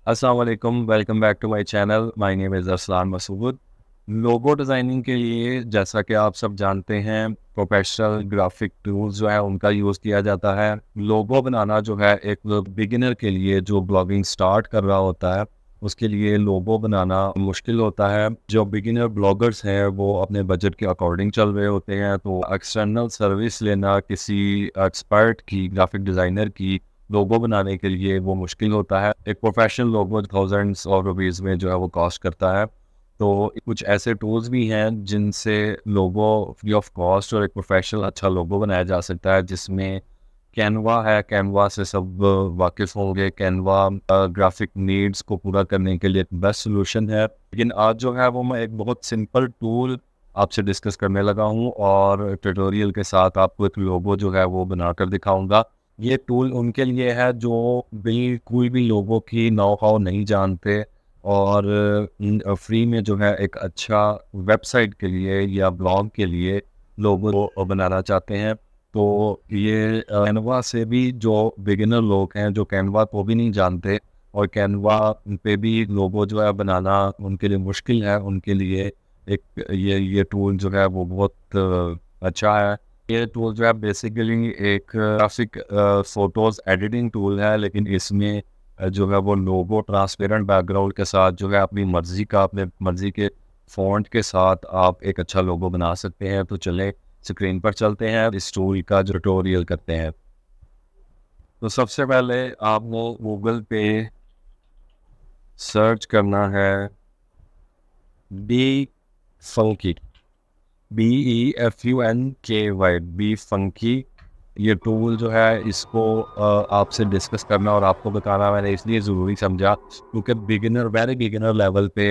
अस्सलाम वालेकुम, welcome back to my channel. My name is Arsalan Masood. Logo designing के लिए जैसा कि आप सब जानते हैं, प्रोफेशनल ग्राफिक टूल्स जो है उनका यूज़ किया जाता है। लोगो बनाना जो है एक बिगिनर के लिए जो ब्लॉगिंग स्टार्ट कर रहा होता है, उसके लिए लोगो बनाना मुश्किल होता है। जो बिगिनर ब्लॉगर्स हैं वो अपने बजट के अकॉर्डिंग चल रहे होते हैं, तो एक्सटर्नल सर्विस लेना किसी एक्सपर्ट की, ग्राफिक डिज़ाइनर की लोगो बनाने के लिए वो मुश्किल होता है। एक professional logo thousands of rupees में जो है वो कॉस्ट करता है। तो कुछ ऐसे टूल्स भी हैं जिनसे लोगो फ्री ऑफ कॉस्ट और एक प्रोफेशनल अच्छा लोगो बनाया जा सकता है, जिसमें कैनवा है। कैनवा से सब वाकिफ़ होंगे। कैनवा ग्राफिक नीड्स को पूरा करने के लिए एक बेस्ट सोल्यूशन है। लेकिन आज जो है वो मैं एक बहुत सिंपल टूल आपसे डिस्कस करने लगा हूँ और ट्यूटोरियल के साथ आपको एक लोगो जो है वो बनाकर दिखाऊंगा। ये टूल उनके लिए है जो बिल्कुल भी लोगों की नो हाउ नहीं जानते और फ्री में जो है एक अच्छा वेबसाइट के लिए या ब्लॉग के लिए लोगो बनाना चाहते हैं। तो ये कैनवा से भी जो बिगिनर लोग हैं जो कैनवा को भी नहीं जानते और कैनवा पे भी लोगो जो है बनाना उनके लिए मुश्किल है, उनके लिए एक ये टूल जो है वो बहुत अच्छा है। ये टूल जो है बेसिकली एक ग्राफिक फोटोज एडिटिंग टूल है, लेकिन इसमें जो है वो लोगो ट्रांसपेरेंट बैकग्राउंड के साथ जो है अपनी मर्जी का, अपने मर्जी के फॉन्ट के साथ आप एक अच्छा लोगो बना सकते हैं। तो चलें स्क्रीन पर चलते हैं, इस टूल का जो ट्यूटोरियल करते हैं। तो सबसे पहले आपको गूगल पे सर्च करना है BeFunky, BEFUNKY, BeFunky. ये टूल जो है इसको आपसे डिस्कस करना और आपको बताना मैंने इसलिए ज़रूरी समझा क्योंकि बिगिनर, वेरी बिगिनर लेवल पे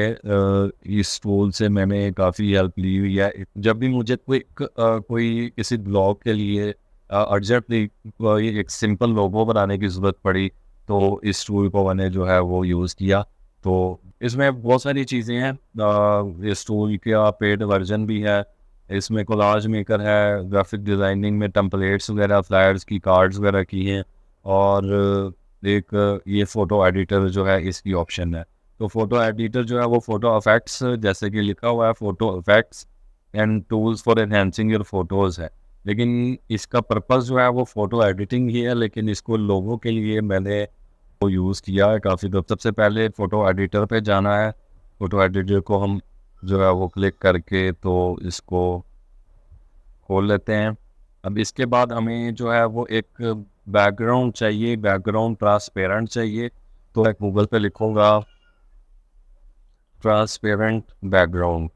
इस टूल से मैंने काफ़ी हेल्प ली हुई है। जब भी मुझे कोई किसी ब्लॉग के लिए अर्जेंटली एक सिंपल लोगो बनाने की ज़रूरत पड़ी, तो इस टूल को मैंने जो है वो यूज़ किया। तो इसमें बहुत सारी चीज़ें हैं। इस टूल का पेड वर्जन भी है। इसमें कोलाज मेकर है, ग्राफिक डिज़ाइनिंग में टेम्पलेट्स वगैरह, फ्लायर्स की, कार्ड्स वगैरह की हैं, और एक ये फ़ोटो एडिटर जो है इसकी ऑप्शन है। तो फ़ोटो एडिटर जो है वो फ़ोटो इफ़ेक्ट्स, जैसे कि लिखा हुआ है, photo effects and tools for enhancing your photos है। लेकिन इसका पर्पज़ जो है वो फ़ोटो एडिटिंग ही है, लेकिन इसको लोगों के लिए मैंने वो यूज़ किया है काफ़ी। तो सबसे पहले फ़ोटो एडिटर पे जाना है। फ़ोटो एडिटर को हम जो है वो क्लिक करके तो इसको खोल लेते हैं। अब इसके बाद हमें जो है वो एक बैकग्राउंड चाहिए, बैकग्राउंड ट्रांसपेरेंट चाहिए। तो मैं गूगल पे लिखूँगा ट्रांसपेरेंट बैकग्राउंड,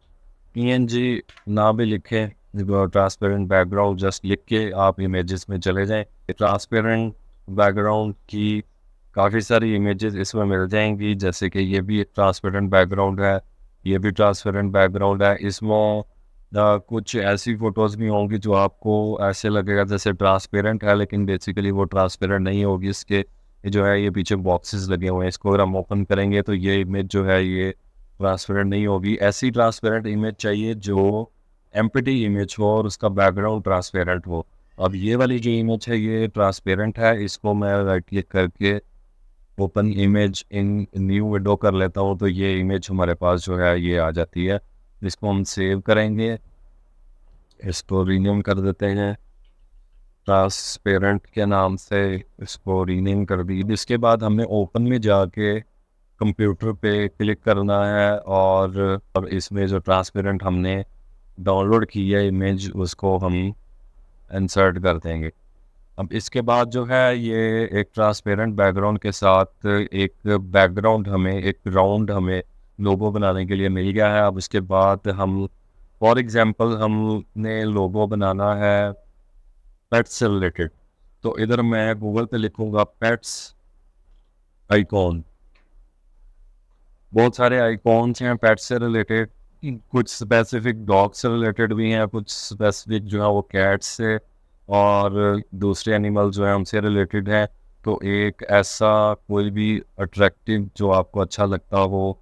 PNG ना भी लिखें, ट्रांसपेरेंट बैकग्राउंड जस्ट लिख के आप इमेजेस में चले जाएं। ट्रांसपेरेंट बैकग्राउंड की काफ़ी सारी इमेजेस इसमें मिल जाएंगी, जैसे कि ये भी एक ट्रांसपेरेंट बैकग्राउंड है, ये भी ट्रांसपेरेंट बैकग्राउंड है। इसमें कुछ ऐसी फ़ोटोज़ भी होंगी जो आपको ऐसे लगेगा जैसे ट्रांसपेरेंट है, लेकिन बेसिकली वो ट्रांसपेरेंट नहीं होगी। इसके ये जो है ये पीछे बॉक्सेस लगे हुए हैं, इसको अगर हम ओपन करेंगे तो ये इमेज जो है ये ट्रांसपेरेंट नहीं होगी। ऐसी ट्रांसपेरेंट इमेज चाहिए जो एम्प्टी इमेज हो और उसका बैकग्राउंड ट्रांसपेरेंट हो। अब ये वाली जो इमेज है ये ट्रांसपेरेंट है, इसको मैं राइट क्लिक करके open image in new window कर लेता हूँ, तो ये इमेज हमारे पास जो है ये आ जाती है। इसको हम सेव करेंगे, इसको रीनेम कर देते हैं ट्रांसपेरेंट के नाम से, इसको रीनेम कर दी। इसके बाद हमने ओपन में जाके कंप्यूटर पे क्लिक करना है और इसमें जो ट्रांसपेरेंट हमने डाउनलोड की है इमेज उसको हम इंसर्ट कर देंगे। अब इसके बाद जो है ये एक ट्रांसपेरेंट बैकग्राउंड के साथ एक बैकग्राउंड हमें, एक राउंड हमें लोगो बनाने के लिए मिल गया है। अब इसके बाद हम फॉर एग्जांपल हमने लोगो बनाना है पेट्स से रिलेटेड, तो इधर मैं गूगल पे लिखूंगा पेट्स आइकॉन। बहुत सारे आइकॉन्स हैं पेट से रिलेटेड, कुछ स्पेसिफिक डॉग से रिलेटेड भी हैं, कुछ स्पेसिफिक जो है वो कैट्स से और दूसरे एनिमल जो है उनसे रिलेटेड है। तो एक ऐसा कोई भी अट्रैक्टिव जो आपको अच्छा लगता हो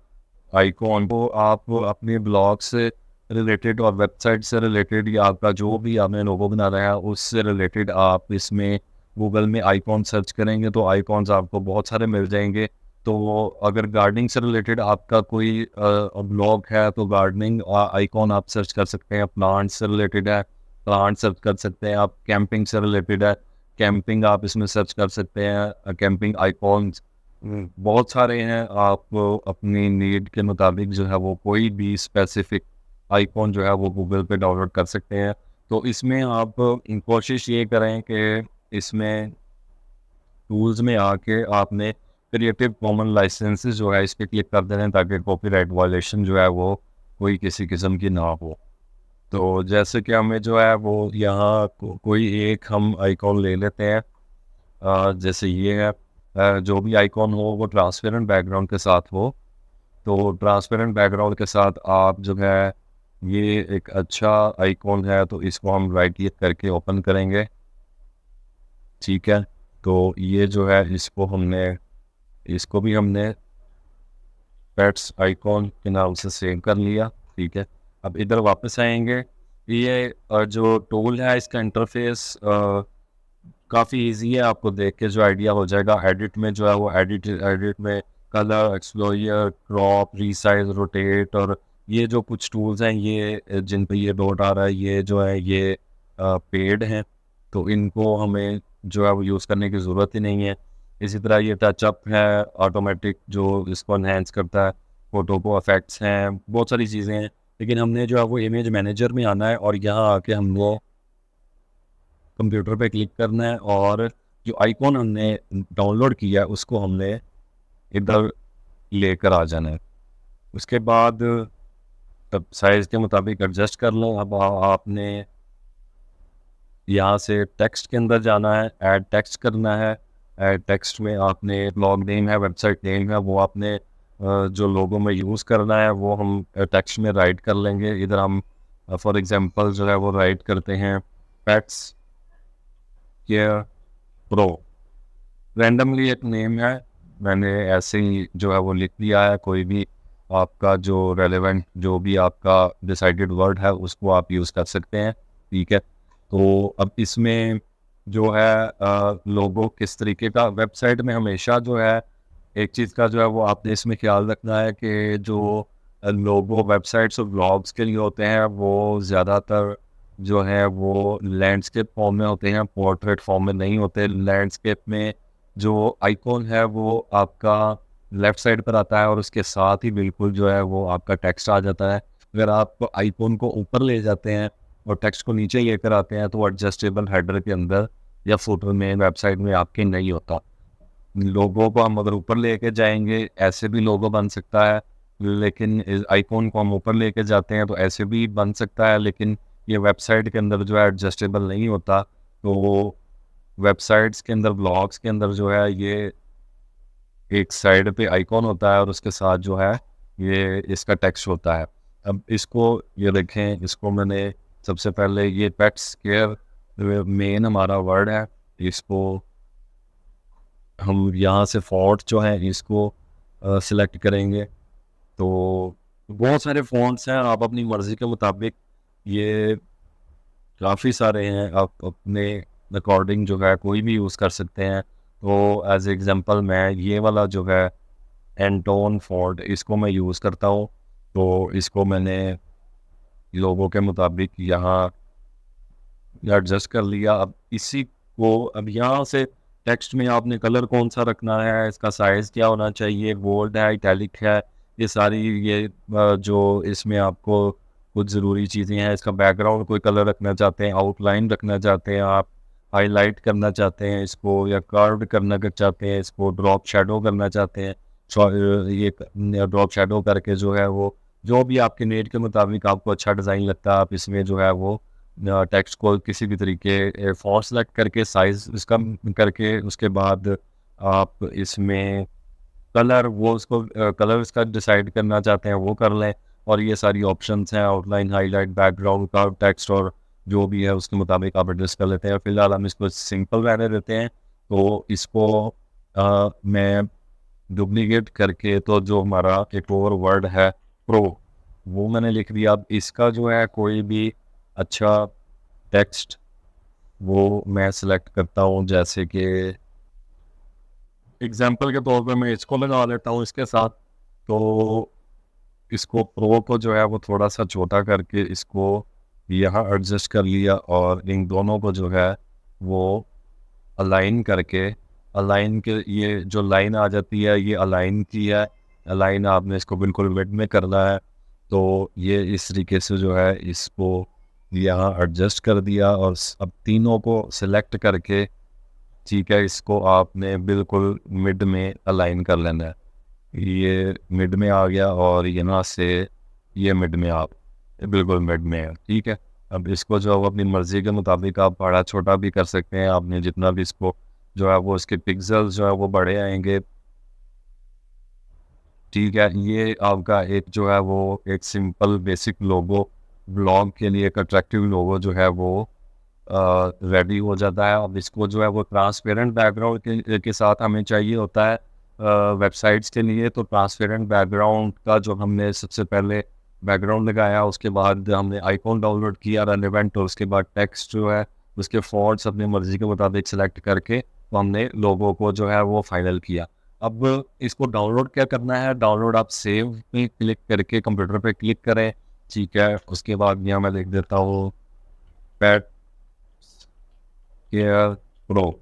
आइकॉन को आप अपने ब्लॉग से रिलेटेड और वेबसाइट से रिलेटेड या आपका जो भी आपने लोगो बनाना है उससे रिलेटेड आप इसमें गूगल में आइकॉन सर्च करेंगे तो आइकॉन्स आपको बहुत सारे मिल जाएंगे। तो अगर गार्डनिंग से रिलेटेड आपका कोई ब्लॉग है तो गार्डनिंग आइकॉन आप सर्च कर सकते हैं। प्लांट्स से रिलेटेड है, प्लांट सर्च कर सकते हैं आप। कैंपिंग से रिलेटेड है, कैंपिंग आप इसमें सर्च कर सकते हैं। कैंपिंग आइकॉन्स बहुत सारे हैं, आप अपनी नीड के मुताबिक जो है वो कोई भी स्पेसिफिक आइकॉन जो है वो गूगल पे डाउनलोड कर सकते हैं। तो इसमें आप कोशिश ये करें कि इसमें टूल्स में आके आपने क्रिएटिव कॉमन लाइसेंसेस जो है इस पर क्लिक कर देना, ताकि कॉपीराइट वायलेशन जो है वो कोई किसी किस्म की ना हो। तो जैसे कि हमें जो है वो यहाँ कोई एक हम आइकॉन ले लेते हैं। जैसे ये है, जो भी आइकॉन हो वो ट्रांसपेरेंट बैकग्राउंड के साथ हो। तो ट्रांसपेरेंट बैकग्राउंड के साथ आप जो है ये एक अच्छा आइकॉन है, तो इसको हम राइट क्लिक करके ओपन करेंगे। ठीक है, तो ये जो है इसको भी हमने पेट्स आइकॉन के नाम से सेव कर लिया। ठीक है, अब इधर वापस आएंगे। ये जो टूल है इसका इंटरफेस काफ़ी इजी है, आपको देख के जो आइडिया हो जाएगा। एडिट में जो है वो एडिट में कलर, एक्सप्लोयर, क्रॉप, रीसाइज, रोटेट, और ये जो कुछ टूल्स हैं ये जिन पे ये डॉट आ रहा है ये जो है ये पेड हैं, तो इनको हमें जो है वो यूज़ करने की ज़रूरत ही नहीं है। इसी तरह ये टचअप है ऑटोमेटिक, जो इसको एनहेंस करता है। फ़ोटो को इफेक्ट्स हैं, बहुत सारी चीज़ें हैं, लेकिन हमने जो है वो इमेज मैनेजर में आना है और यहाँ आके हमने कंप्यूटर पे क्लिक करना है, और जो आइकॉन हमने डाउनलोड किया है उसको हमने इधर लेकर आ जाना है। उसके बाद तब साइज़ के मुताबिक एडजस्ट कर लो। अब आपने यहाँ से टेक्स्ट के अंदर जाना है, ऐड टेक्स्ट करना है। ऐड टेक्स्ट में आपने ब्लॉग नेम है, वेबसाइट नेम है, वो आपने जो लोगो में यूज़ करना है वो हम टेक्स्ट में राइट कर लेंगे। इधर हम फॉर एग्जांपल जो है वो राइट करते हैं पेट्स केयर प्रो। रैंडमली एक नेम है, मैंने ऐसे ही जो है वो लिख दिया है। कोई भी आपका जो रेलेवेंट जो भी आपका डिसाइडेड वर्ड है उसको आप यूज़ कर सकते हैं। ठीक है, तो अब इसमें जो है लोगो किस तरीके का, वेबसाइट में हमेशा जो है एक चीज़ का जो है वो आपने इसमें ख्याल रखना है कि जो लोगो वेबसाइट्स और ब्लॉग्स के लिए होते हैं वो ज़्यादातर जो है वो लैंडस्केप फॉर्म में होते हैं, पोर्ट्रेट फॉर्म में नहीं होते। लैंडस्केप में जो आइकॉन है वो आपका लेफ़्ट साइड पर आता है और उसके साथ ही बिल्कुल जो है वो आपका टेक्स्ट आ जाता है। अगर आप आइकॉन को ऊपर ले जाते हैं और टेक्स्ट को नीचे लेकर आते हैं तो एडजस्टेबल हेडर के अंदर या फुटर में वेबसाइट में आपके नहीं होता। लोगों को हम अगर ऊपर लेके जाएंगे ऐसे भी लोगो बन सकता है, लेकिन इस आइकॉन को हम ऊपर लेके जाते हैं तो ऐसे भी बन सकता है, लेकिन ये वेबसाइट के अंदर जो है एडजस्टेबल नहीं होता। तो वेबसाइट्स के अंदर, ब्लॉग्स के अंदर जो है ये एक साइड पे आइकॉन होता है और उसके साथ जो है ये इसका टेक्स्ट होता है। अब इसको ये देखें, इसको मैंने सबसे पहले ये पेट्स केयर मेन हमारा वर्ड है, इसको हम यहाँ से फॉन्ट जो है इसको सिलेक्ट करेंगे। तो बहुत सारे फॉन्ट्स हैं, आप अपनी मर्ज़ी के मुताबिक ये काफ़ी सारे हैं, आप अपने अकॉर्डिंग जो है कोई भी यूज़ कर सकते हैं। तो एज एग्जांपल मैं ये वाला जो है एंटोन फॉन्ट इसको मैं यूज़ करता हूँ। तो इसको मैंने लोगों के मुताबिक यहाँ एडजस्ट कर लिया। अब इसी को अब यहाँ से टेक्स्ट में आपने कलर कौन सा रखना है, इसका साइज़ क्या होना चाहिए, बोल्ड है, इटैलिक है, ये सारी ये जो इसमें आपको कुछ ज़रूरी चीज़ें हैं। इसका बैकग्राउंड कोई कलर रखना चाहते हैं, आउटलाइन रखना चाहते हैं आप, हाईलाइट करना चाहते हैं इसको, या कर्व्ड करना चाहते हैं इसको, ड्रॉप शैडो करना चाहते हैं। ये ड्रॉप शैडो करके जो है वो जो भी आपके नीड के मुताबिक आपको अच्छा डिज़ाइन लगता है आप इसमें जो है वो टेक्स्ट को किसी भी तरीके फॉन्ट सेलेक्ट करके साइज़ इसका करके उसके बाद आप इसमें कलर वो उसको कलर इसका डिसाइड करना चाहते हैं वो कर लें। और ये सारी ऑप्शंस हैं, आउटलाइन, हाईलाइट, बैकग्राउंड का टेक्स्ट और जो भी है उसके मुताबिक आप एडजस्ट कर लेते हैं। फिलहाल हम इसको सिंपल रहने देते हैं। तो इसको मैं डुप्लीकेट करके तो जो हमारा एक और वर्ड है प्रो वो मैंने लिख दिया। अब इसका जो है कोई भी अच्छा टेक्स्ट वो मैं सिलेक्ट करता हूँ, जैसे कि एग्जाम्पल के तौर पे मैं इसको लगा लेता हूँ इसके साथ। तो इसको प्रो को जो है वो थोड़ा सा छोटा करके इसको यहाँ एडजस्ट कर लिया और इन दोनों को जो है वो अलाइन करके, अलाइन के ये जो लाइन आ जाती है ये अलाइन की है, अलाइन आपने इसको बिल्कुल मिड में करना है। तो ये इस तरीके से जो है इसको यहाँ एडजस्ट कर दिया और अब तीनों को सिलेक्ट करके, ठीक है, इसको आपने बिल्कुल मिड में अलाइन कर लेना है। ये मिड में आ गया और यहाँ से ये मिड में आप बिल्कुल मिड में है, ठीक है। अब इसको जो है वो अपनी मर्ज़ी के मुताबिक आप बड़ा छोटा भी कर सकते हैं, आपने जितना भी इसको जो है वो इसके पिक्सल्स जो है वो बड़े आएंगे, ठीक है। ये आपका एक जो है वो एक सिंपल बेसिक लोगो, ब्लॉग के लिए एक अट्रैक्टिव लोगो जो है वो रेडी हो जाता है। अब इसको जो है वो ट्रांसपेरेंट बैकग्राउंड के साथ हमें चाहिए होता है वेबसाइट्स के लिए। तो ट्रांसपेरेंट बैकग्राउंड का जो हमने सबसे पहले बैकग्राउंड लगाया, उसके बाद हमने आइकॉन डाउनलोड किया रेलेवेंट, और उसके बाद टेक्स्ट जो है उसके फॉन्ट्स अपनी मर्ज़ी के मुताबिक सेलेक्ट करके तो हमने लोगो को जो है वो फाइनल किया। अब इसको डाउनलोड क्या करना है, डाउनलोड आप सेव पे क्लिक करके कंप्यूटर पे क्लिक करें, ठीक है। उसके बाद यहाँ मैं लिख देता हूँ पैट केयर प्रो,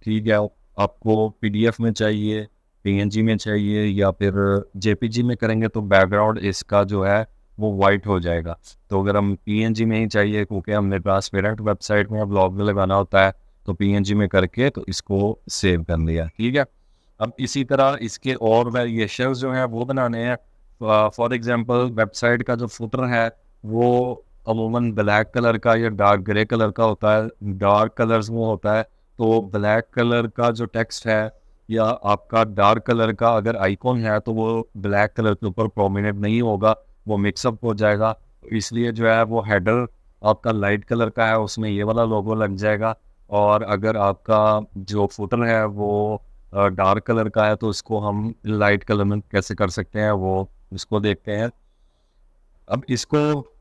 ठीक है। आपको पीडीएफ में चाहिए, पीएनजी में चाहिए, या फिर जेपीजी में करेंगे तो बैकग्राउंड इसका जो है वो वाइट हो जाएगा। तो अगर हम पीएनजी में ही चाहिए, क्योंकि हमने ट्रांसपेरेंट वेबसाइट में ब्लॉग में लगाना होता है, तो पीएनजी में करके तो इसको सेव कर लिया, ठीक है। अब इसी तरह इसके और वेरिएशंस जो हैं वो बनाने हैं। फॉर एग्जांपल वेबसाइट का जो फुटर है वो अमूमन ब्लैक कलर का या डार्क ग्रे कलर का होता है, डार्क कलर्स में होता है। तो ब्लैक कलर का जो टेक्स्ट है या आपका डार्क कलर का अगर आइकॉन है तो वो ब्लैक कलर के ऊपर प्रोमिनेंट नहीं होगा, वो मिक्सअप हो जाएगा। तो इसलिए जो है वो हेडर आपका लाइट कलर का है, उसमें ये वाला लोगो लग जाएगा। और अगर आपका जो फुटर है वो डार्क कलर का है तो इसको हम लाइट कलर में कैसे कर सकते हैं वो इसको देखते हैं। अब इसको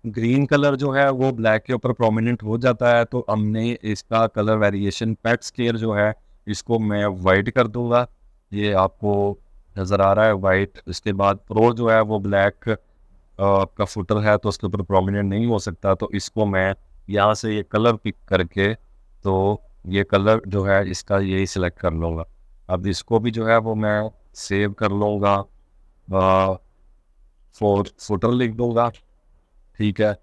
ग्रीन कलर जो है वो ब्लैक के ऊपर प्रोमिनेंट हो जाता है, तो हमने इसका कलर वेरिएशन पेट स्केयर जो है इसको मैं वाइट कर दूंगा, ये आपको नज़र आ रहा है वाइट। इसके बाद प्रो जो है वो ब्लैक आपका फुटर है तो उसके ऊपर प्रोमिनेंट नहीं हो सकता, तो इसको मैं यहाँ से ये कलर पिक करके तो ये कलर जो है इसका यही सिलेक्ट कर लूँगा। अब इसको भी जो है वो मैं सेव कर लूँगा, फॉर फुटर लिख दूँगा, ठीक है,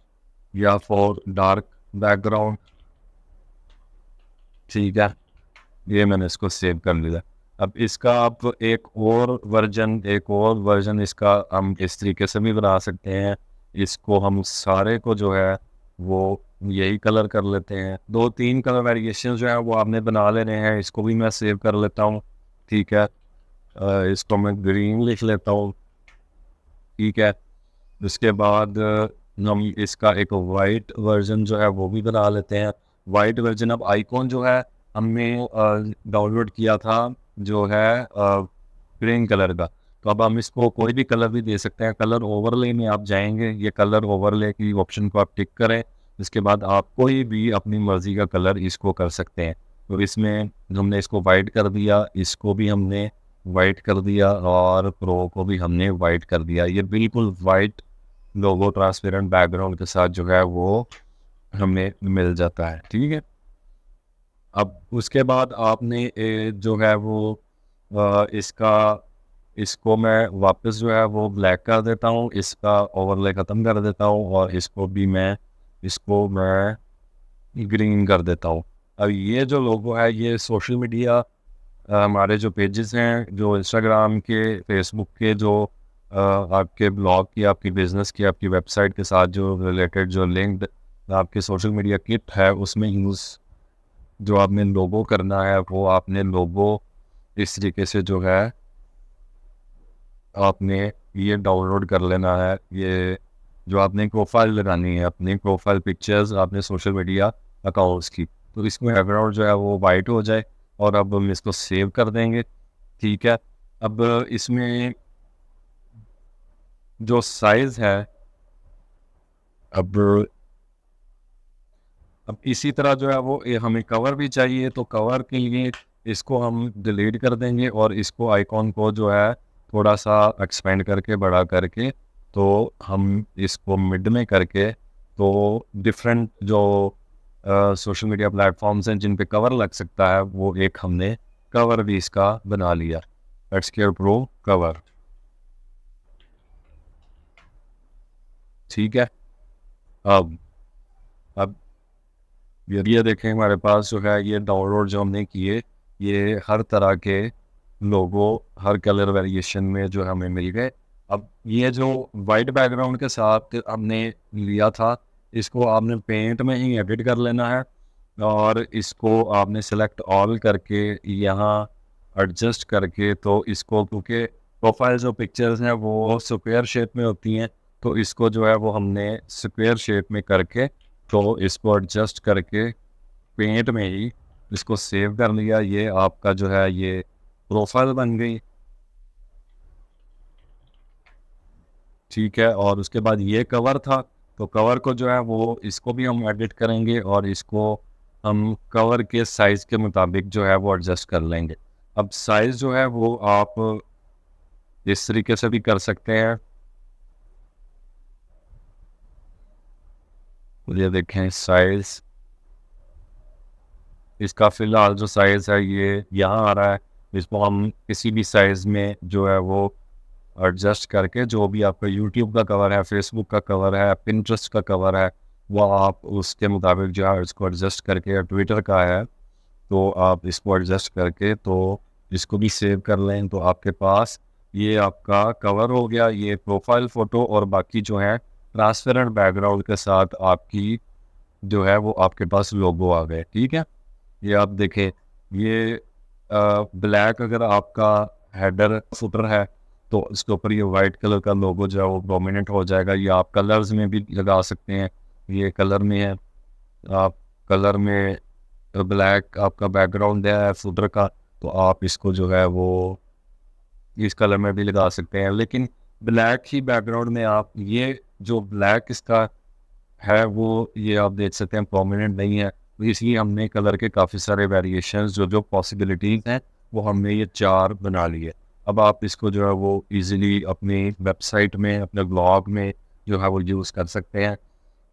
या फॉर डार्क बैकग्राउंड, ठीक है। ये मैंने इसको सेव कर लिया। अब इसका आप एक और वर्जन इसका हम इस तरीके से भी बना सकते हैं। इसको हम सारे को जो है वो यही कलर कर लेते हैं। 2-3 कलर वेरिएशन जो है वो आपने बना लेने हैं। इसको भी मैं सेव कर लेता हूँ, ठीक है। इसको मैं ग्रीन लिख लेता हूँ, ठीक है। उसके बाद हम इसका एक वाइट वर्जन जो है वो भी बना लेते हैं। वाइट वर्जन, अब आइकॉन जो है हमने डाउनलोड किया था जो है ग्रीन कलर का, तो अब हम इसको कोई भी कलर भी दे सकते हैं। कलर ओवरले में आप जाएंगे, ये कलर ओवरले की ऑप्शन को आप टिक करें, इसके बाद आप कोई भी अपनी मर्ज़ी का कलर इसको कर सकते हैं। तो इसमें हमने इसको वाइट कर दिया, इसको भी हमने वाइट कर दिया और प्रो को भी हमने वाइट कर दिया। ये बिल्कुल वाइट लोगो ट्रांसपेरेंट बैकग्राउंड के साथ जो है वो हमें मिल जाता है, ठीक है। अब उसके बाद आपने जो है वो इसको मैं वापस जो है वो ब्लैक कर देता हूँ, इसका ओवरले ख़त्म कर देता हूँ और इसको मैं ग्रीन कर देता हूँ। अब ये जो लोगो है ये सोशल मीडिया हमारे जो पेजेस हैं, जो इंस्टाग्राम के, फेसबुक के, जो आपके ब्लॉग की, आपकी बिज़नेस की, आपकी वेबसाइट के साथ जो रिलेटेड जो लिंक्ड आपके सोशल मीडिया किट है उसमें यूज़ जो आपने लोगो करना है वो आपने लोगो इस तरीके से जो है आपने ये डाउनलोड कर लेना है। ये जो आपने प्रोफाइल लगानी है, अपनी प्रोफाइल पिक्चर्स आपने सोशल मीडिया अकाउंट्स की, तो इसमें बैकग्राउंड जो है वो वाइट हो जाए और अब हम इसको सेव कर देंगे, ठीक है। अब इसमें जो साइज़ है, अब इसी तरह जो है वो हमें कवर भी चाहिए, तो कवर के लिए इसको हम डिलीट कर देंगे और इसको आइकॉन को जो है थोड़ा सा एक्सपेंड करके बड़ा करके तो हम इसको मिड में करके तो डिफरेंट जो सोशल मीडिया प्लेटफॉर्म्स हैं जिन पे कवर लग सकता है वो एक हमने कवर भी इसका बना लिया। Let's care pro cover. ठीक है। अब अब ये देखें हमारे पास जो है ये डाउनलोड जो हमने किए ये हर तरह के लोगो हर कलर वेरिएशन में जो हमें मिल गए। अब ये जो वाइट बैकग्राउंड के साथ हमने लिया था इसको आपने पेंट में ही एडिट कर लेना है और इसको आपने सेलेक्ट ऑल करके यहाँ एडजस्ट करके तो इसको क्योंकि प्रोफाइल जो पिक्चर्स हैं वो स्क्वायर शेप में होती हैं तो इसको जो है वो हमने स्क्वायर शेप में करके तो इसको एडजस्ट करके पेंट में ही इसको सेव कर लिया। ये आपका जो है ये प्रोफाइल बन गई। ठीक है। और उसके बाद ये कवर था तो कवर को जो है वो इसको भी हम एडिट करेंगे और इसको हम कवर के साइज़ के मुताबिक जो है वो एडजस्ट कर लेंगे। अब साइज़ जो है वो आप इस तरीके से भी कर सकते हैं। ये देखें साइज़ इसका फ़िलहाल जो साइज़ है ये यहाँ आ रहा है। इसको हम किसी भी साइज़ में जो है वो एडजस्ट करके जो भी आपका यूट्यूब का कवर है, फेसबुक का कवर है, पिंटरेस्ट का कवर है, वो आप उसके मुताबिक जो है इसको एडजस्ट करके, ट्विटर का है तो आप इसको एडजस्ट करके तो इसको भी सेव कर लें तो आपके पास ये आपका कवर हो गया। ये प्रोफाइल फ़ोटो और बाकी जो है ट्रांसपेरेंट बैकग्राउंड के साथ आपकी जो है वो आपके पास लोगो आ गए। ठीक है। ये आप देखें ये ब्लैक अगर आपका हेडर फुटर है तो इसके ऊपर ये वाइट कलर का लोगो जो है वो प्रोमिनेंट हो जाएगा। ये आप कलर्स में भी लगा सकते हैं। ये कलर में है, आप कलर में ब्लैक आपका बैकग्राउंड है फुटर का तो आप इसको जो है वो इस कलर में भी लगा सकते हैं। लेकिन ब्लैक ही बैकग्राउंड में आप ये जो ब्लैक इसका है वो ये आप देख सकते हैं प्रोमिनेंट नहीं है तो इसलिए हमने कलर के काफ़ी सारे वेरिएशंस जो जो पॉसिबिलिटीज़ हैं वो हमने ये 4 बना लिए। अब आप इसको जो है वो इजीली अपनी वेबसाइट में अपने ब्लॉग में जो है वो यूज़ कर सकते हैं।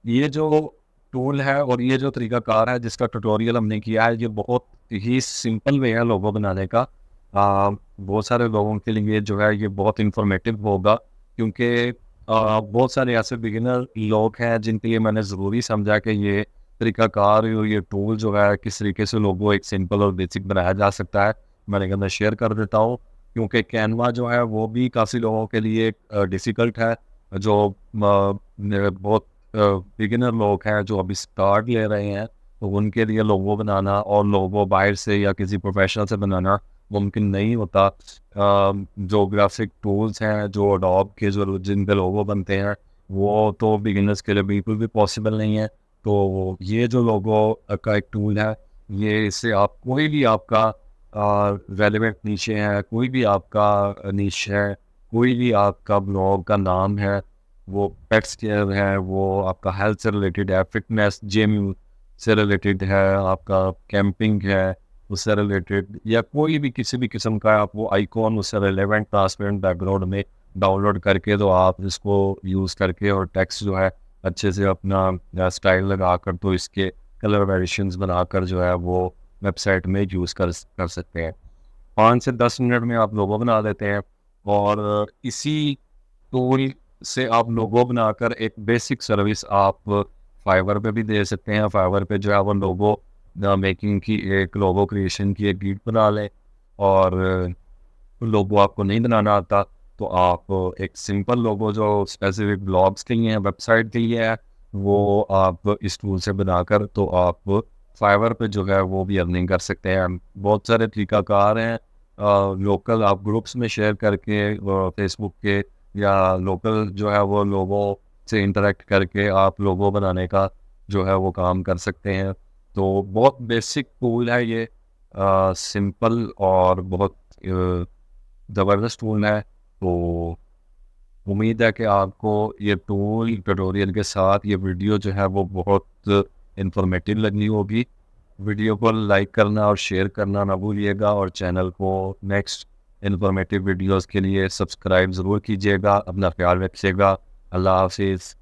ये जो टूल है और ये जो तरीकाकार है जिसका ट्यूटोरियल हमने किया है ये बहुत ही सिंपल वे है लोगो बनाने का। बहुत सारे लोगों के लिए जो है ये बहुत इंफॉर्मेटिव होगा क्योंकि बहुत सारे ऐसे बिगिनर लोग हैं जिनके लिए मैंने ज़रूरी समझा कि ये तरीकाकार और ये टूल जो है किस तरीके से लोगो एक सिंपल और बेसिक बनाया जा सकता है मैंने कहा मैं शेयर कर देता हूँ। क्योंकि कैनवा जो है वो भी काफ़ी लोगों के लिए डिफ़िकल्ट है जो बहुत बिगिनर लोग हैं जो अभी स्टार्ट ले रहे हैं तो उनके लिए लोगो बनाना और लोगो बाहर से या किसी प्रोफेशनल से बनाना मुमकिन नहीं होता। जो ग्राफिक टूल्स हैं जो अडोब के जो जिन पे लोगो बनते हैं वो तो बिगिनर्स के लिए बिल्कुल भी पॉसिबल नहीं है। तो ये जो लोगो का एक टूल है ये इससे आप कोई भी आपका रेलेवेंट नीचे है कोई भी आपका नीश है कोई भी आपका ब्लॉग का नाम है वो पेट्स केयर है वो आपका हेल्थ से रिलेटेड है फिटनेस जिम से रिलेटेड है आपका कैंपिंग है उससे रिलेटेड या कोई भी किसी भी किस्म का आप वो आइकॉन उससे रिलेवेंट ट्रांसपेरेंट बैकग्राउंड में डाउनलोड करके तो आप इसको यूज़ करके और टेक्स्ट जो है अच्छे से अपना स्टाइल लगा कर तो इसके कलर वेरिएशंस बनाकर जो है वो वेबसाइट में यूज़ कर सकते हैं। 5 से 10 मिनट में आप लोगो बना देते हैं और इसी टूल से आप लोगो बनाकर एक बेसिक सर्विस आप फाइवर पे भी दे सकते हैं। फाइवर पे जो है वो लोगो मेकिंग की एक लोगो क्रिएशन की एक गिग बना लें और लोगो आपको नहीं बनाना आता तो आप एक सिंपल लोगो जो स्पेसिफिक ब्लॉग्स के लिए है वेबसाइट के लिए है वो आप इस टूल से बनाकर तो आप फाइवर पे जो है वो भी अर्निंग कर सकते हैं। बहुत सारे तरीकाकार हैं। लोकल आप ग्रुप्स में शेयर करके फेसबुक के या लोकल जो है वो लोगों से इंटरेक्ट करके आप लोगो बनाने का जो है वो काम कर सकते हैं। तो बहुत बेसिक टूल है ये सिंपल और बहुत ज़बरदस्त टूल है। तो उम्मीद है कि आपको ये टूल ट्यूटोरियल के साथ ये वीडियो जो है वो बहुत इंफॉर्मेटिव लगी होगी वीडियो को लाइक करना और शेयर करना ना भूलिएगा, और चैनल को नेक्स्ट इन्फॉर्मेटिव वीडियोस के लिए सब्सक्राइब ज़रूर कीजिएगा। अपना ख्याल रखिएगा। अल्लाह हाफिज़।